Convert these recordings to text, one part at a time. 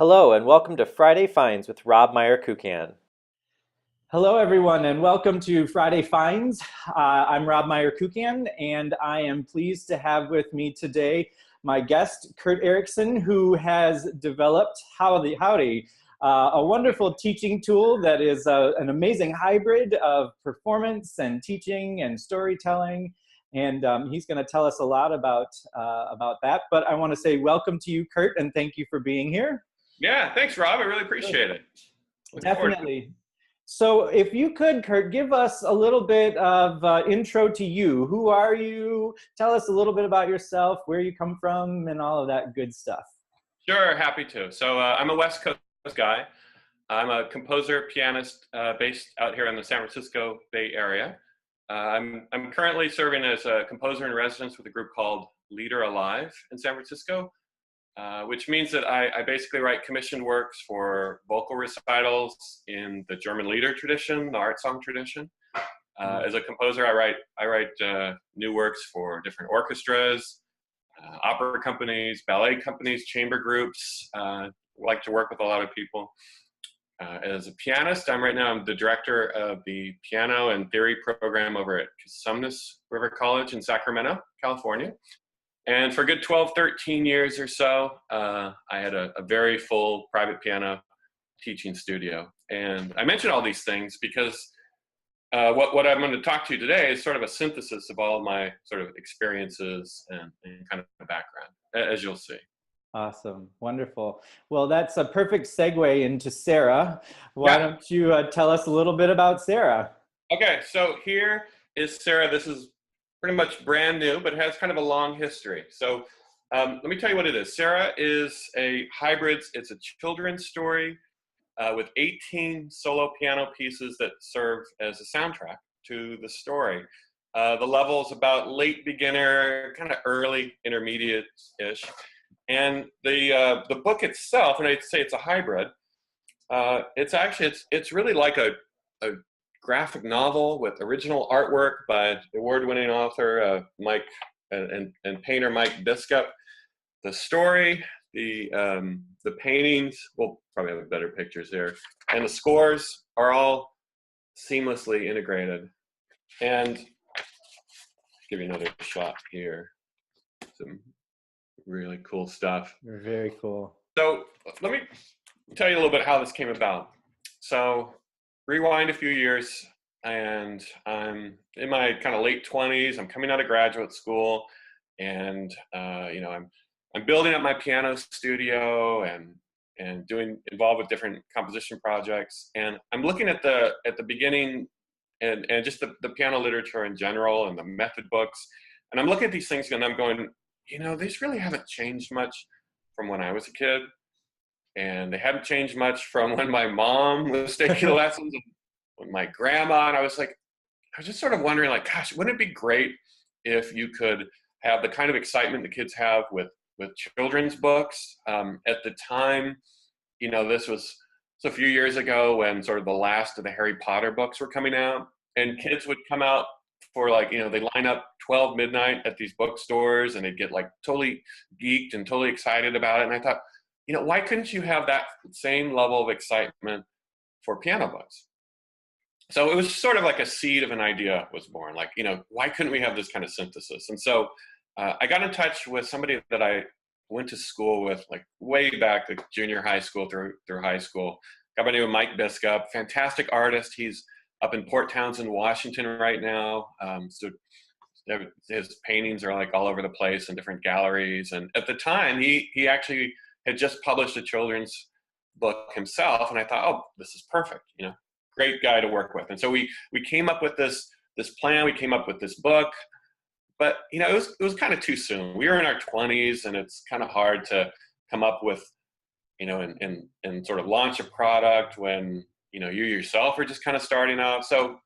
Hello, and welcome to Friday Finds with Rob Meyer-Kukan. Hello, everyone, and welcome to Friday Finds. I'm Rob Meyer-Kukan, and I am pleased to have with me today my guest, Kurt Erickson, who has developed Howdy, a wonderful teaching tool that is an amazing hybrid of performance and teaching and storytelling. And he's going to tell us a lot about that. But I want to say welcome to you, Kurt, and thank you for being here. Yeah, thanks, Rob. I really appreciate it. Definitely. So if you could, Kurt, give us a little bit of intro to you. Who are you? Tell us a little bit about yourself, where you come from, and all of that good stuff. Sure, happy to. So I'm a West Coast guy. I'm a composer, pianist based out here in the San Francisco Bay Area. I'm currently serving as a composer in residence with a group called Leader Alive in San Francisco. Which means that I basically write commissioned works for vocal recitals in the German lieder tradition, the art song tradition. As a composer, I write new works for different orchestras, opera companies, ballet companies, chamber groups. Like to work with a lot of people. As a pianist, I'm the director of the piano and theory program over at Cosumnes River College in Sacramento, California. And for a good 12, 13 years or so, I had a very full private piano teaching studio. And I mention all these things because what I'm going to talk to you today is sort of a synthesis of all of my sort of experiences and kind of background, as you'll see. Awesome. Wonderful. Well, that's a perfect segue into Sarah. Why don't you tell us a little bit about Sarah? Okay, so here is Sarah. This is pretty much brand new, but has kind of a long history. So let me tell you what it is. Sarah is a hybrid. It's a children's story with 18 solo piano pieces that serve as a soundtrack to the story. The level is about late beginner, kind of early intermediate-ish. And the book itself, and I'd say it's a hybrid, it's really like a graphic novel with original artwork by award-winning author Mike and painter Mike Biskup. The story, the paintings, we'll probably have better pictures here, and the scores are all seamlessly integrated. And give you another shot here. Some really cool stuff. Very cool. So let me tell you a little bit how this came about. So rewind a few years, and I'm in my kind of late 20s. I'm coming out of graduate school, and I'm building up my piano studio and involved with different composition projects. And I'm looking at the beginning and just the piano literature in general and the method books. And I'm looking at these things and I'm going, these really haven't changed much from when I was a kid. And they haven't changed much from when my mom was taking lessons, and when my grandma, and I was just sort of wondering, gosh, wouldn't it be great if you could have the kind of excitement the kids have with children's books? At the time, this was a few years ago when sort of the last of the Harry Potter books were coming out, and kids would come out for they line up 12 midnight at these bookstores, and they'd get totally geeked and totally excited about it. And I thought, why couldn't you have that same level of excitement for piano books? So it was sort of like a seed of an idea was born. Why couldn't we have this kind of synthesis? And so I got in touch with somebody that I went to school with, way back, junior high school through high school. A guy by the name of Mike Biskup, fantastic artist. He's up in Port Townsend, Washington right now. So his paintings are all over the place in different galleries. And at the time, he actually had just published a children's book himself, and I thought, oh, this is perfect, great guy to work with. And so we came up with this plan, we came up with this book, but it was kind of too soon. We were in our 20s, and it's kind of hard to come up with, and sort of launch a product when you yourself are just kind of starting out. So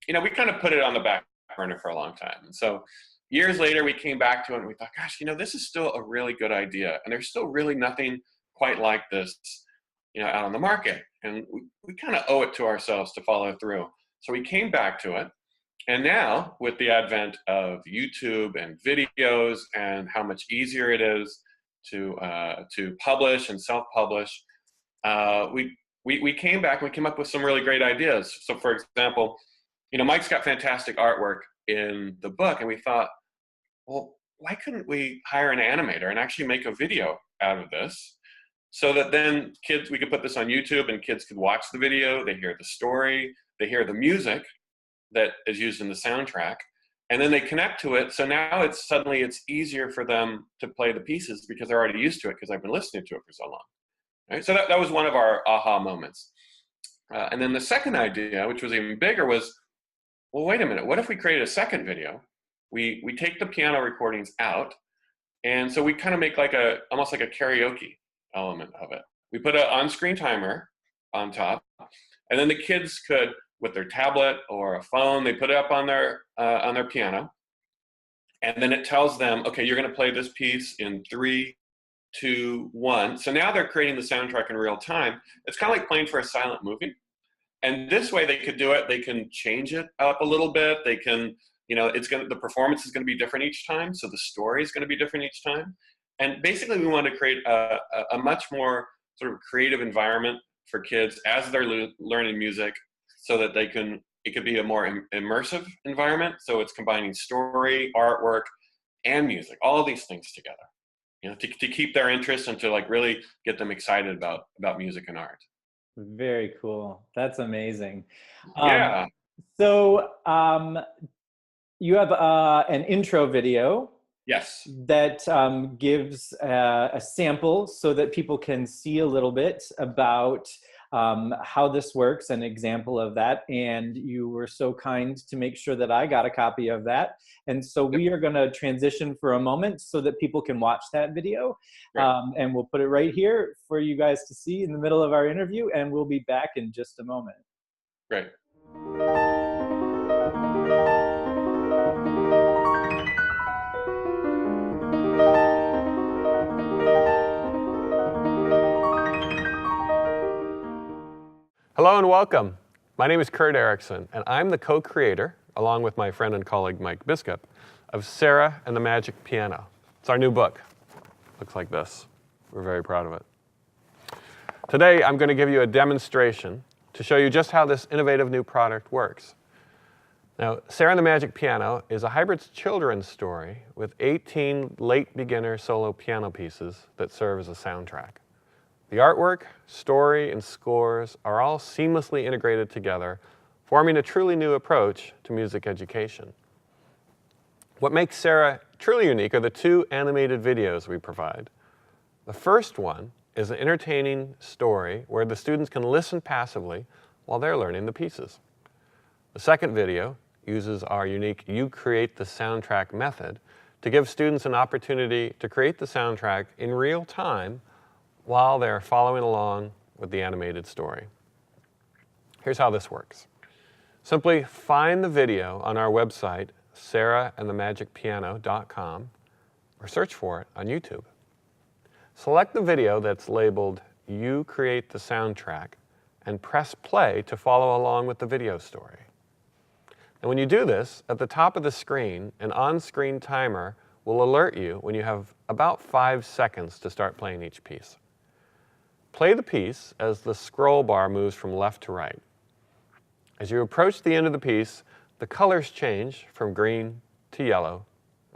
we kind of put it on the back burner for a long time. And so years later, we came back to it and we thought, gosh, this is still a really good idea. And there's still really nothing quite like this, out on the market. And we kind of owe it to ourselves to follow through. So we came back to it. And now with the advent of YouTube and videos and how much easier it is to publish and self-publish, we came back and we came up with some really great ideas. So for example, Mike's got fantastic artwork in the book, and we thought, well, why couldn't we hire an animator and actually make a video out of this, so that then we could put this on YouTube and kids could watch the video, they hear the story, they hear the music that is used in the soundtrack, and then they connect to it. So now it's easier for them to play the pieces because they're already used to it because I've been listening to it for so long. Right? So that was one of our aha moments. And then the second idea, which was even bigger, was, well, wait a minute, what if we created a second video? We take the piano recordings out, and so we kind of make almost like a karaoke element of it. We put an on-screen timer on top, and then the kids could, with their tablet or a phone, they put it up on their piano, and then it tells them, okay, you're going to play this piece in 3, 2, 1. So now they're creating the soundtrack in real time. It's kind of like playing for a silent movie. And this way they could do it. They can change it up a little bit. They can, the performance is going to be different each time. So the story is going to be different each time. And basically we want to create a much more sort of creative environment for kids as they're learning music, so that it could be a more immersive environment. So it's combining story, artwork, and music, all of these things together, to keep their interest and to really get them excited about music and art. Very cool. That's amazing. Yeah. So you have an intro video. Yes. That gives a sample so that people can see a little bit about how this works, an example of that. And you were so kind to make sure that I got a copy of that. And so we are going to transition for a moment so that people can watch that video. Right. And we'll put it right here for you guys to see in the middle of our interview. And we'll be back in just a moment. Great. Hello and welcome. My name is Kurt Erickson, and I'm the co-creator, along with my friend and colleague Mike Biskup, of Sarah and the Magic Piano. It's our new book. Looks like this. We're very proud of it. Today, I'm going to give you a demonstration to show you just how this innovative new product works. Now, Sarah and the Magic Piano is a hybrid children's story with 18 late beginner solo piano pieces that serve as a soundtrack. The artwork, story, and scores are all seamlessly integrated together, forming a truly new approach to music education. What makes Sarah truly unique are the 2 animated videos we provide. The first one is an entertaining story where the students can listen passively while they're learning the pieces. The second video uses our unique You Create the Soundtrack method to give students an opportunity to create the soundtrack in real time while they're following along with the animated story. Here's how this works. Simply find the video on our website, sarahandthemagicpiano.com, or search for it on YouTube. Select the video that's labeled You Create the Soundtrack and press play to follow along with the video story. And when you do this, at the top of the screen, an on-screen timer will alert you when you have about 5 seconds to start playing each piece. Play the piece as the scroll bar moves from left to right. As you approach the end of the piece, the colors change from green to yellow,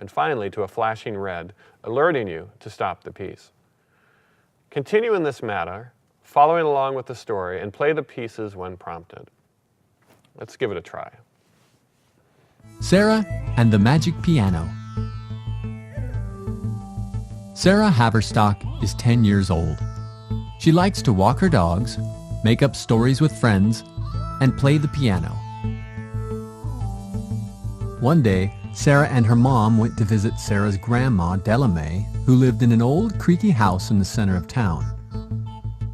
and finally to a flashing red, alerting you to stop the piece. Continue in this manner, following along with the story, and play the pieces when prompted. Let's give it a try. Sarah and the Magic Piano. Sarah Haverstock is 10 years old. She likes to walk her dogs, make up stories with friends, and play the piano. One day, Sarah and her mom went to visit Sarah's grandma, Della Mae, who lived in an old creaky house in the center of town.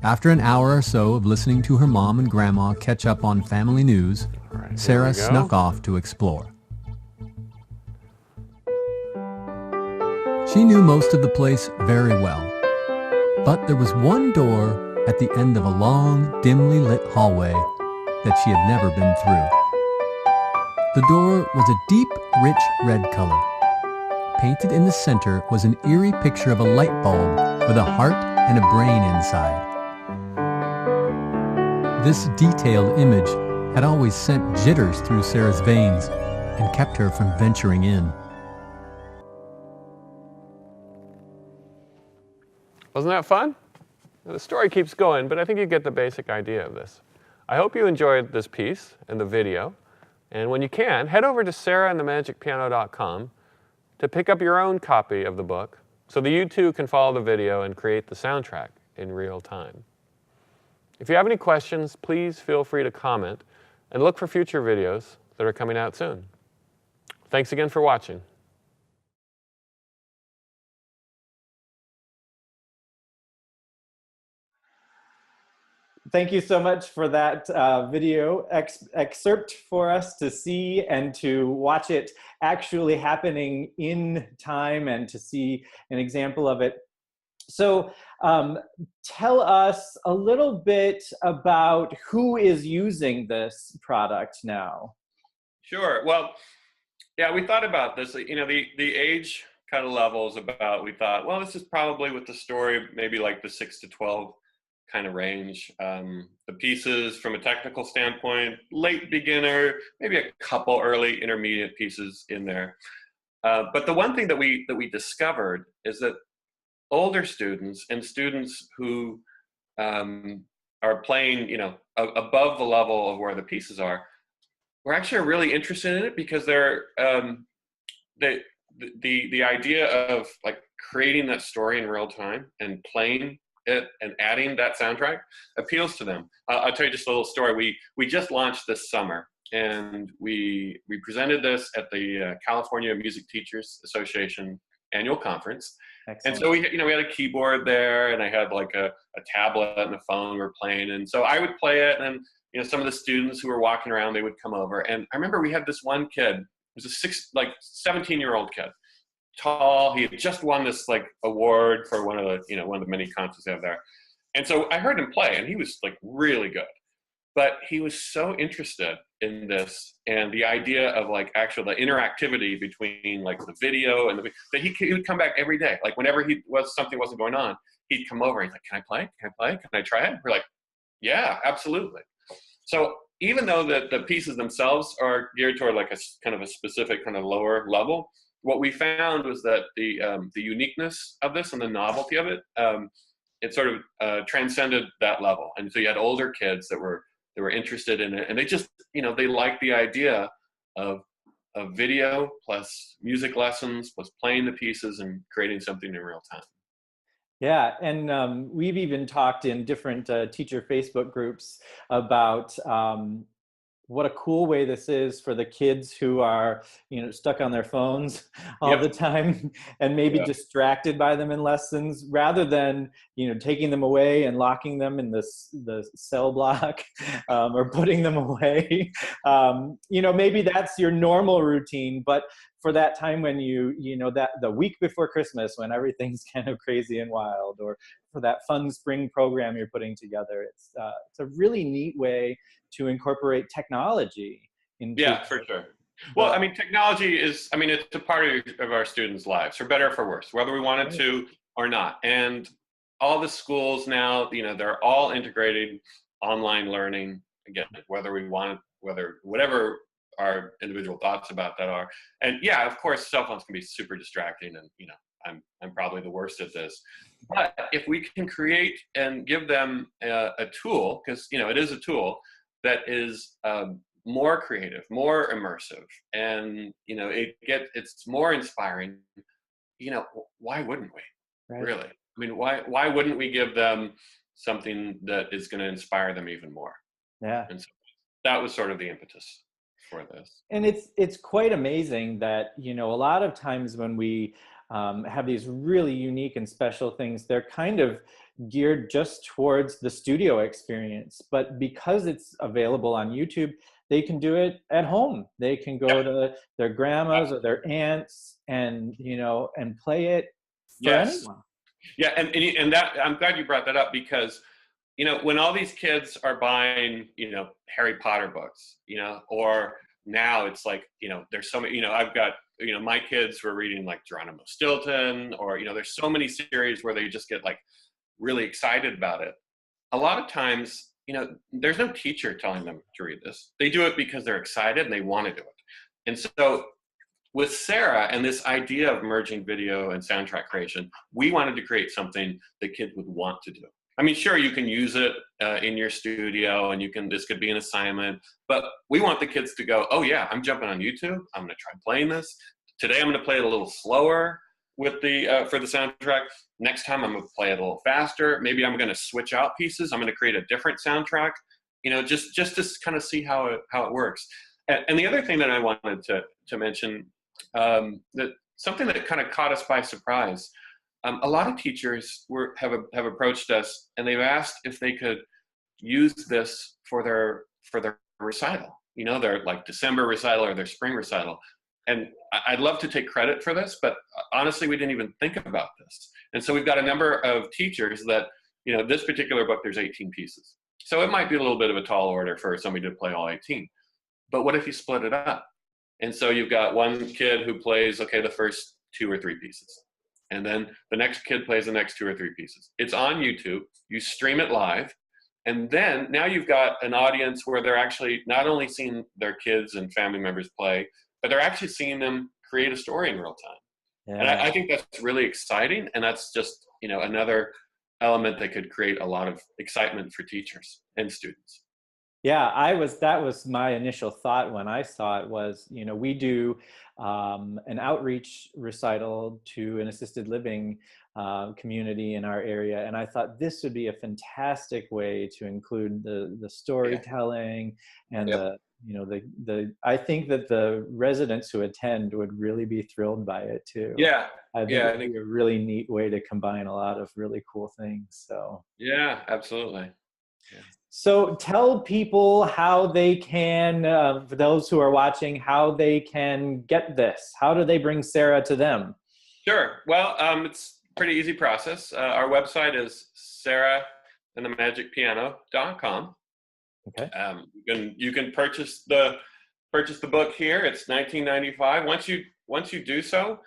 After an hour or so of listening to her mom and grandma catch up on family news, Sarah snuck off to explore. She knew most of the place very well, but there was one door at the end of a long, dimly lit hallway that she had never been through. The door was a deep, rich red color. Painted in the center was an eerie picture of a light bulb with a heart and a brain inside. This detailed image had always sent jitters through Sarah's veins and kept her from venturing in. Wasn't that fun? The story keeps going, but I think you get the basic idea of this. I hope you enjoyed this piece and the video. And when you can, head over to sarahandthemagicpiano.com to pick up your own copy of the book so that you too can follow the video and create the soundtrack in real time. If you have any questions, please feel free to comment and look for future videos that are coming out soon. Thanks again for watching. Thank you so much for that video excerpt for us to see and to watch it actually happening in time and to see an example of it. So tell us a little bit about who is using this product now. Sure. Well, yeah, we thought about this. You know, the age kind of levels about, we thought, well, this is probably with the story, maybe like the 6 to 12 kind of range. The pieces from a technical standpoint, late beginner, maybe a couple early intermediate pieces in there. But the one thing that we discovered is that older students and students who are playing, you know, above the level of where the pieces are, we're actually really interested in it because they're the idea of like creating that story in real time and playing it and adding that soundtrack appeals to them. I'll tell you just a little story. We just launched this summer, and we presented this at the California Music Teachers Association annual conference. Excellent. And so we had a keyboard there, and I had like a tablet and a phone we were playing, and so I would play it, and some of the students who were walking around, they would come over, and I remember we had this one kid, it was a 17-year-old kid, tall. He had just won this like award for one of the many contests they have there, and so I heard him play, and he was like really good, but he was so interested in this and the idea of like actual the interactivity between like the video and that he would come back every day, like whenever something wasn't going on, he'd come over. He's like, "Can I play? Can I play? Can I try it?" We're like, "Yeah, absolutely." So even though the pieces themselves are geared toward like a kind of a specific kind of lower level, what we found was that the uniqueness of this and the novelty of it, it sort of transcended that level. And so you had older kids that were interested in it, and they just, they liked the idea of video plus music lessons plus playing the pieces and creating something in real time. Yeah, and we've even talked in different teacher Facebook groups about what a cool way this is for the kids who are, stuck on their phones all the time and maybe distracted by them in lessons, rather than, taking them away and locking them in the cell block or putting them away. Maybe that's your normal routine, but for that time when that the week before Christmas, when everything's kind of crazy and wild, or for that fun spring program you're putting together, it's a really neat way to incorporate technology into. Yeah, for sure. Well, I mean, technology is, it's a part of our students' lives, for better or for worse, whether we wanted to or not. And all the schools now, they're all integrating online learning, again, whatever our individual thoughts about that are. And yeah, of course, cell phones can be super distracting, and I'm probably the worst at this. But if we can create and give them a tool, because it is a tool that is more creative, more immersive, and it's more inspiring, why wouldn't we? Right. Really? I mean, why wouldn't we give them something that is going to inspire them even more? Yeah. And so that was sort of the impetus for this. And it's quite amazing that a lot of times when we have these really unique and special things, they're kind of geared just towards the studio experience, but because it's available on YouTube, they can do it at home. They can go to their grandmas or their aunts and and play it for anyone. Yeah, and that, I'm glad you brought that up, because when all these kids are buying Harry Potter books, or now it's like there's so many, I've got my kids were reading like Geronimo Stilton, or there's so many series where they just get like really excited about it. A lot of times there's no teacher telling them to read this. They do it because they're excited and they want to do it. And so with Sarah and this idea of merging video and soundtrack creation, we wanted to create something that kids would want to do. I mean, sure, you can use it in your studio, and this could be an assignment, but we want the kids to go, oh yeah, I'm jumping on YouTube. I'm going to try playing this. Today I'm going to play it a little slower with for the soundtrack. Next time I'm going to play it a little faster. Maybe I'm going to switch out pieces. I'm going to create a different soundtrack, just to kind of see how it works. And the other thing that I wanted to mention, that something that kind of caught us by surprise. A lot of teachers have approached us, and they've asked if they could use this for their recital, their like December recital or their spring recital. And I'd love to take credit for this, but honestly, we didn't even think about this. And so we've got a number of teachers that, this particular book, there's 18 pieces. So it might be a little bit of a tall order for somebody to play all 18. But what if you split it up? And so you've got one kid who plays, the first 2 or 3 pieces. And then the next kid plays the next 2 or 3 pieces. It's on YouTube. You stream it live. And then now you've got an audience where they're actually not only seeing their kids and family members play, but they're actually seeing them create a story in real time. Yeah. And I think that's really exciting. And that's just, another element that could create a lot of excitement for teachers and students. Yeah, that was my initial thought when I saw it was, we do an outreach recital to an assisted living community in our area. And I thought this would be a fantastic way to include the storytelling and I think that the residents who attend would really be thrilled by it too. Yeah. I think it'd be a really neat way to combine a lot of really cool things. So yeah, absolutely. Yeah. So tell people how they can, for those who are watching, how they can get this. How do they bring Sarah to them? Sure. Well, it's a pretty easy process. Our website is sarahandthemagicpiano.com. Okay. You can purchase the book here. It's $19.95. Once you do so,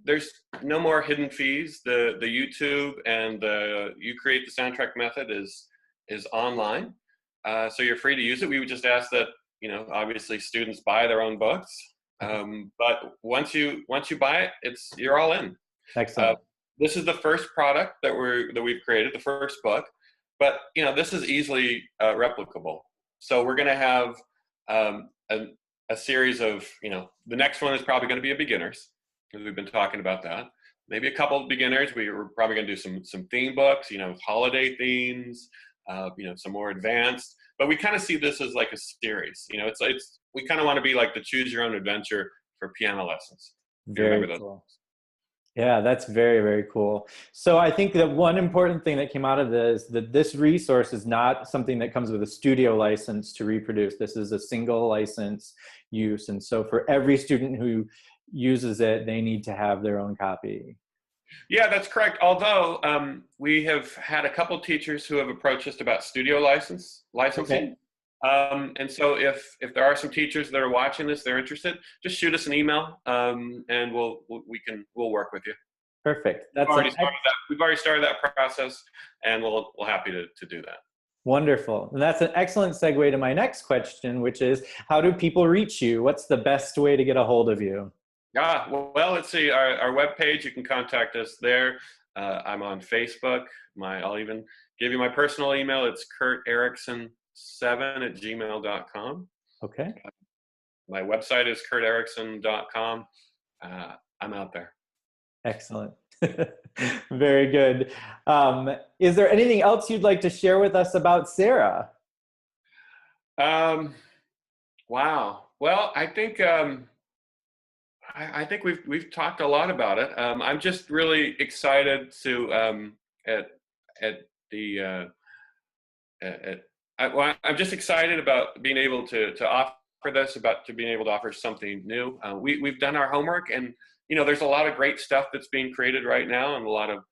there's no more hidden fees. The YouTube and you create the soundtrack method is online, so you're free to use it. We would just ask that obviously students buy their own books, but once you buy it, you're all in. Excellent. This is the first product that we've created, the first book, but this is easily replicable. So we're going to have a series of the next one is probably going to be a beginners, because we've been talking about that. Maybe a couple of beginners. We're probably going to do some theme books, holiday themes. Some more advanced, but we kind of see this as like a series. We kind of want to be like the choose your own adventure for piano lessons. Very cool. Yeah, that's very, very cool. So I think that one important thing that came out of this is that this resource is not something that comes with a studio license to reproduce. This is a single license use. And so for every student who uses it, they need to have their own copy. Yeah, that's correct. Although we have had a couple teachers who have approached us about studio licensing. Okay. And so if there are some teachers that are watching this, they're interested, just shoot us an email, and we'll work with you. Perfect. We've already started that process, and we're happy to do that. Wonderful. And that's an excellent segue to my next question, which is, how do people reach you? What's the best way to get a hold of you? Well, let's see. Our webpage, you can contact us there. I'm on Facebook. I'll even give you my personal email. It's kurterickson7@gmail.com. Okay. My website is kurterickson.com. I'm out there. Excellent. Very good. Is there anything else you'd like to share with us about Sarah? Wow. Well, I think we've talked a lot about it. I'm just really excited to I'm just excited about being able to offer this, to being able to offer something new. We've done our homework, and there's a lot of great stuff that's being created right now, and a lot of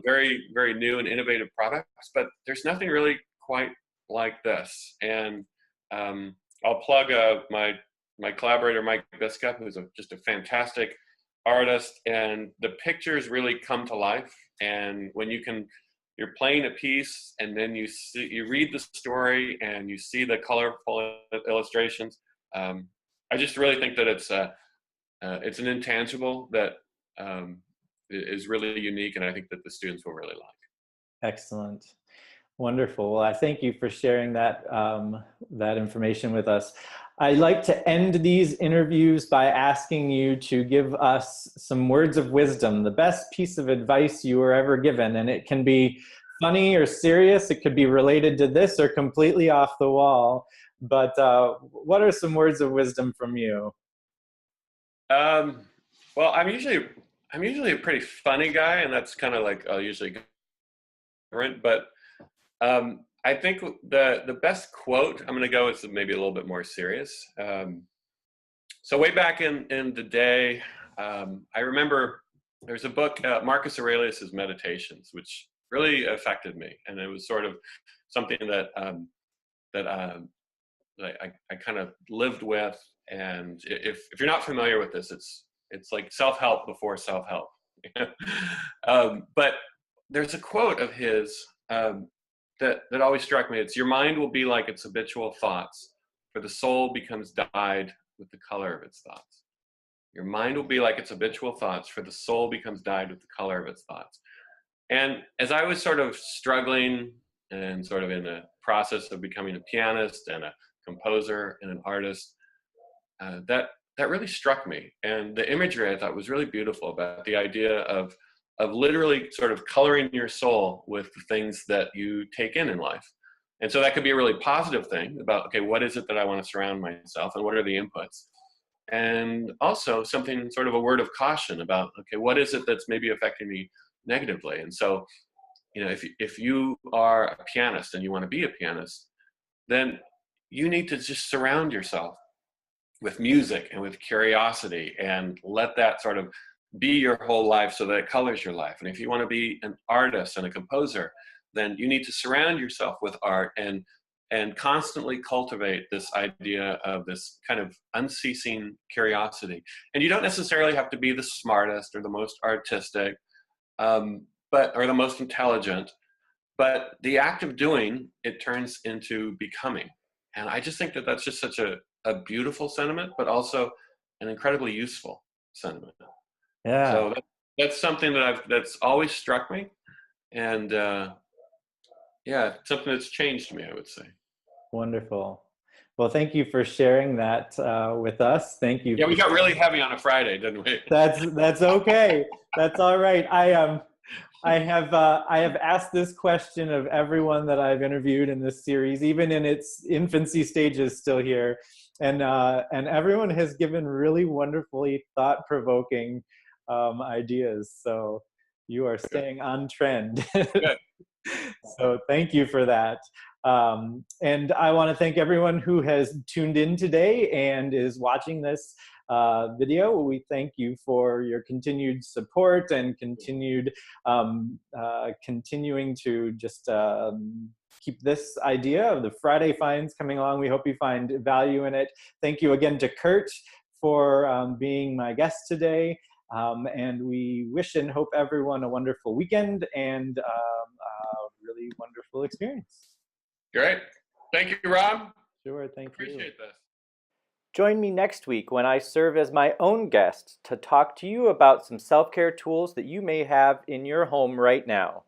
very, very new and innovative products. But there's nothing really quite like this. And I'll plug my collaborator, Mike Biscup, who's just a fantastic artist, and the pictures really come to life. And when you can you're playing a piece and then you read the story and you see the colorful illustrations. I just really think that it's an intangible that is really unique, and I think that the students will really like. Excellent. Wonderful. Well, I thank you for sharing that, that information with us. I like to end these interviews by asking you to give us some words of wisdom, the best piece of advice you were ever given. And it can be funny or serious. It could be related to this or completely off the wall. But what are some words of wisdom from you? Well, I'm usually a pretty funny guy, and that's kind of like I'll usually go different. But I think the best quote I'm going to go is maybe a little bit more serious. So way back in the day, I remember there's a book, Marcus Aurelius's Meditations, which really affected me, and it was sort of something that I kind of lived with. And if you're not familiar with this, it's like self-help before self-help. But there's a quote of his that always struck me. It's, "Your mind will be like its habitual thoughts, for the soul becomes dyed with the color of its thoughts." Your mind will be like its habitual thoughts, for the soul becomes dyed with the color of its thoughts. And as I was sort of struggling and sort of in the process of becoming a pianist and a composer and an artist, that really struck me. And the imagery I thought was really beautiful about the idea of literally sort of coloring your soul with the things that you take in life. And so that could be a really positive thing about, okay, what is it that I want to surround myself, and what are the inputs? And also something, sort of a word of caution about, okay, what is it that's maybe affecting me negatively? And so, if you are a pianist and you want to be a pianist, then you need to just surround yourself with music and with curiosity, and let that sort of be your whole life so that it colors your life. And if you want to be an artist and a composer, then you need to surround yourself with art and constantly cultivate this idea of this kind of unceasing curiosity. And you don't necessarily have to be the smartest or the most artistic, or the most intelligent, but the act of doing, it turns into becoming. And I just think that that's just such a beautiful sentiment, but also an incredibly useful sentiment. Yeah. So that's something that's always struck me, and something that's changed me, I would say. Wonderful. Well, thank you for sharing that with us. Thank you. Yeah, we got really heavy on a Friday, didn't we? That's okay. That's all right. I have asked this question of everyone that I've interviewed in this series, even in its infancy stages still here, and everyone has given really wonderfully thought-provoking ideas. So you are staying on trend. Good. So thank you for that. And I want to thank everyone who has tuned in today and is watching this video. We thank you for your continued support and continuing to just keep this idea of the Friday Finds coming along. We hope you find value in it. Thank you again to Kurt for being my guest today. And we wish and hope everyone a wonderful weekend and a really wonderful experience. Great. Thank you, Rob. Sure, thank you. Appreciate this. Join me next week when I serve as my own guest to talk to you about some self-care tools that you may have in your home right now.